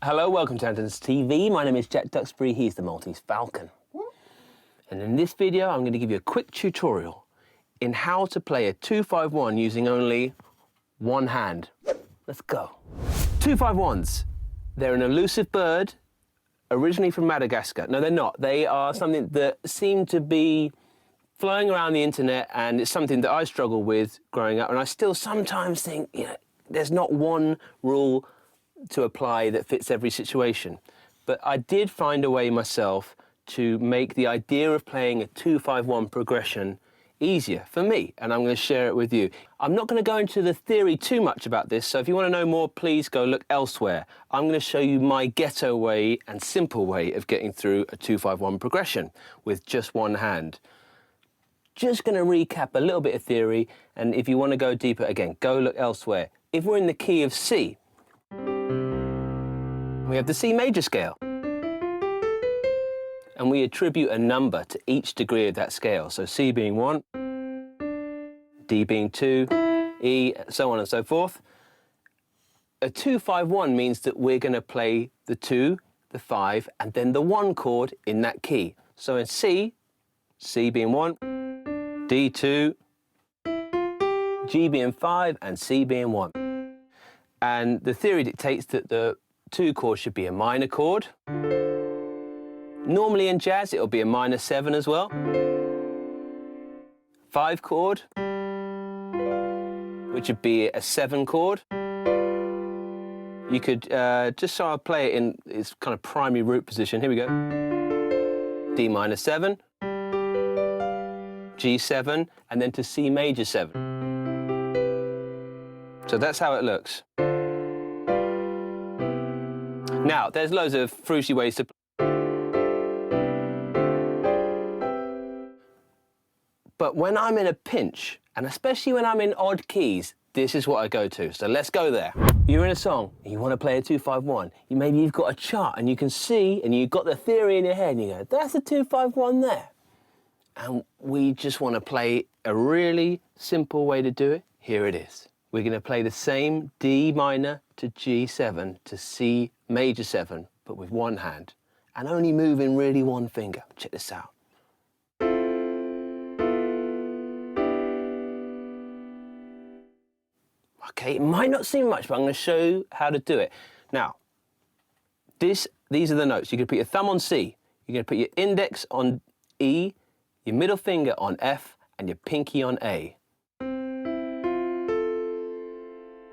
Hello, welcome to Andertons TV. My name is Jack Duxbury, he's the Maltese Falcon. And in this video, I'm going to give you a quick tutorial in how to play a 2-5-1 using only one hand. Let's go. 2-5-1s. They're an elusive bird, originally from Madagascar. No, they're not. They are something that seem to be flowing around the internet, and it's something that I struggle with growing up. And I still sometimes think, there's not one rule to apply that fits every situation. But I did find a way myself to make the idea of playing a 2-5-1 progression easier for me, and I'm going to share it with you. I'm not going to go into the theory too much about this, so if you want to know more, please go look elsewhere. I'm going to show you my ghetto way and simple way of getting through a 2-5-1 progression with just one hand. Just going to recap a little bit of theory, and if you want to go deeper, again, go look elsewhere. If we're in the key of C, we have the C major scale, and we attribute a number to each degree of that scale. So C being 1, D being 2, E, so on and so forth. A 2-5-1 means that we're going to play the 2, the 5, and then the 1 chord in that key. So in C, C being 1, D 2, G being 5, and C being 1. And the theory dictates that the 2 chord should be a minor chord. Normally in jazz, it'll be a minor 7 as well. 5 chord, which would be a 7 chord. You could, just so I'll play it in its kind of primary root position, here we go. D minor 7, G7, and then to C major 7. So that's how it looks. Now, there's loads of fruity ways to play. But when I'm in a pinch, and especially when I'm in odd keys, this is what I go to. So let's go there. You're in a song, and you want to play a 2-5-1. Maybe you've got a chart, and you can see, and you've got the theory in your head, and you go, that's a 2-5-1 there. And we just want to play a really simple way to do it. Here it is. We're going to play the same D minor to G7 to C major 7, but with one hand, and only moving really one finger. Check this out. Okay, it might not seem much, but I'm going to show you how to do it. Now, these are the notes. You're going to put your thumb on C, you're going to put your index on E, your middle finger on F, and your pinky on A.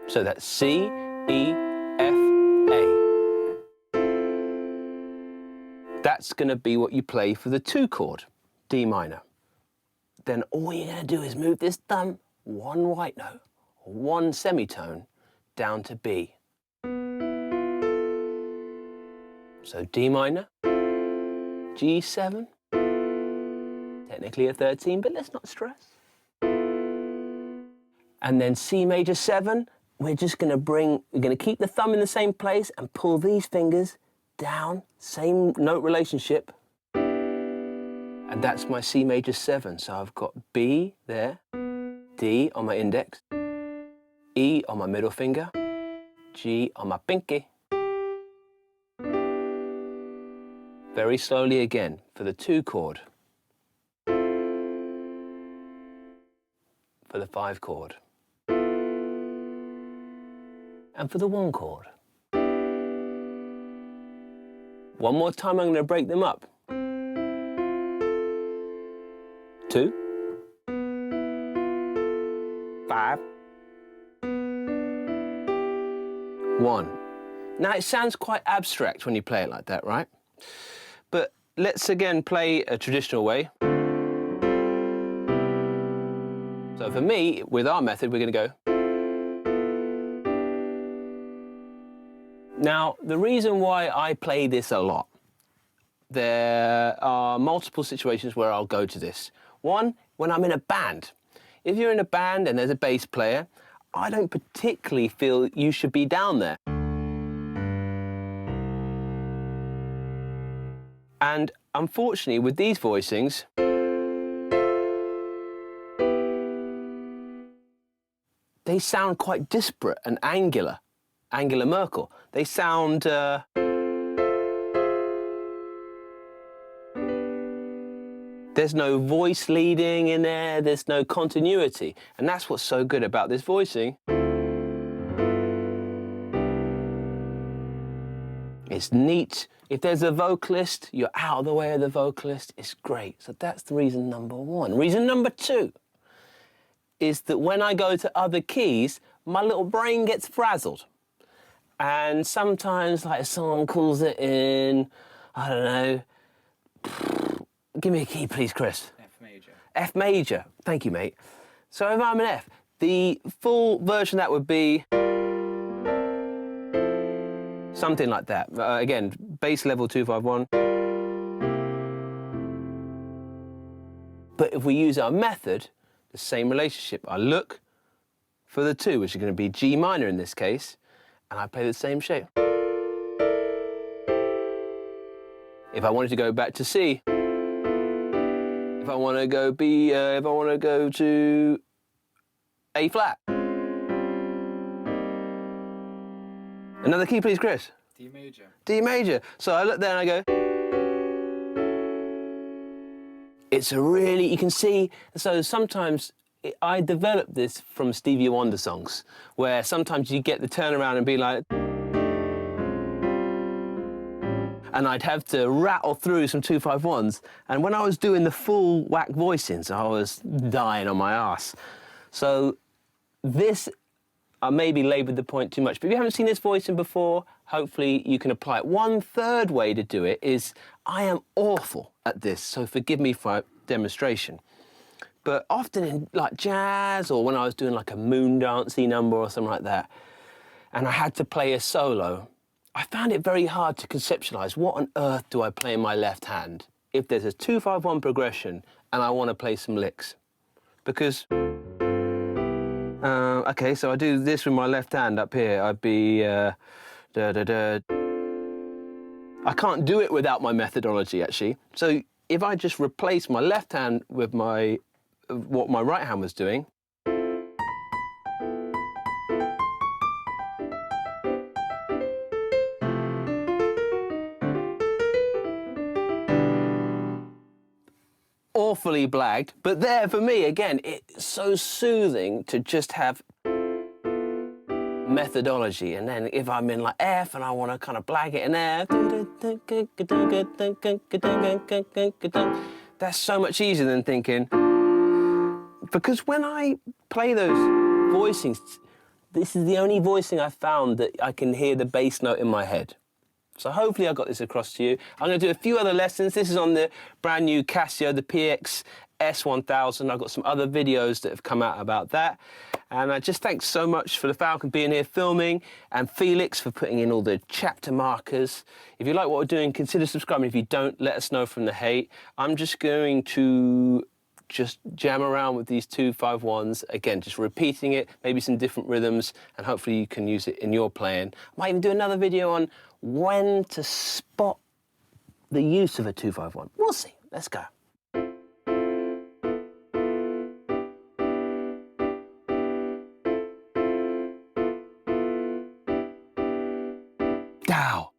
So that's C, E, F, A. That's going to be what you play for the 2 chord, D minor. Then all you're going to do is move this thumb one white note, or one semitone, down to B. So D minor, G7, technically a 13, but let's not stress. And then C major 7, we're going to keep the thumb in the same place and pull these fingers down, same note relationship. And that's my C major 7. So I've got B there, D on my index, E on my middle finger, G on my pinky. Very slowly again for the 2 chord, for the 5 chord, and for the 1 chord. One more time, I'm going to break them up. 2, 5, 1. Now, it sounds quite abstract when you play it like that, right? But let's again play a traditional way. So for me, with our method, we're going to go. Now, the reason why I play this a lot, there are multiple situations where I'll go to this. One, when I'm in a band. If you're in a band and there's a bass player, I don't particularly feel you should be down there. And unfortunately, with these voicings, they sound quite disparate and angular. Angela Merkel. They sound... There's no voice leading in there, there's no continuity. And that's what's so good about this voicing. It's neat. If there's a vocalist, you're out of the way of the vocalist. It's great. So that's the reason number one. Reason number two is that when I go to other keys, my little brain gets frazzled. And sometimes, like, if someone calls it in, I don't know, give me a key, please, Chris. F major. F major. Thank you, mate. So if I'm an F, the full version of that would be something like that. Again, bass level 251. But if we use our method, the same relationship. I look for the 2, which is going to be G minor in this case, and I play the same shape. If I wanted to go back to C, if I want to go B, if I want to go to A flat. Another key, please, Chris. D major. D major. So I look there and I go. It's a really, you can see, so sometimes I developed this from Stevie Wonder songs, where sometimes you get the turnaround and be like, and I'd have to rattle through some 251s. And when I was doing the full whack voicings, I was dying on my ass. So this, I maybe laboured the point too much, but if you haven't seen this voicing before, hopefully you can apply it. One third way to do it is, I am awful at this, so forgive me for demonstration. But often in like jazz, or when I was doing like a moon dancey number or something like that, and I had to play a solo, I found it very hard to conceptualise what on earth do I play in my left hand if there's a 2-5-1 progression and I want to play some licks. Because, okay, so I do this with my left hand up here. I'd be, I can't do it without my methodology, actually. So if I just replace my left hand with what my right hand was doing, awfully blagged, but there for me, again, it's so soothing to just have methodology. And then if I'm in like F and I want to kind of blag it in F, that's so much easier than thinking, because when I play those voicings, this is the only voicing I've found that I can hear the bass note in my head. So hopefully I got this across to you. I'm going to do a few other lessons. This is on the brand new Casio, the PX S1000. I've got some other videos that have come out about that. And I just thanks so much for the Falcon being here filming, and Felix for putting in all the chapter markers. If you like what we're doing, consider subscribing. If you don't, let us know from the hate. I'm just going to jam around with these 2-5-1s. Again, just repeating it, maybe some different rhythms, and hopefully you can use it in your playing. I might even do another video on when to spot the use of a 2-5-1. We'll see. Let's go. Dow.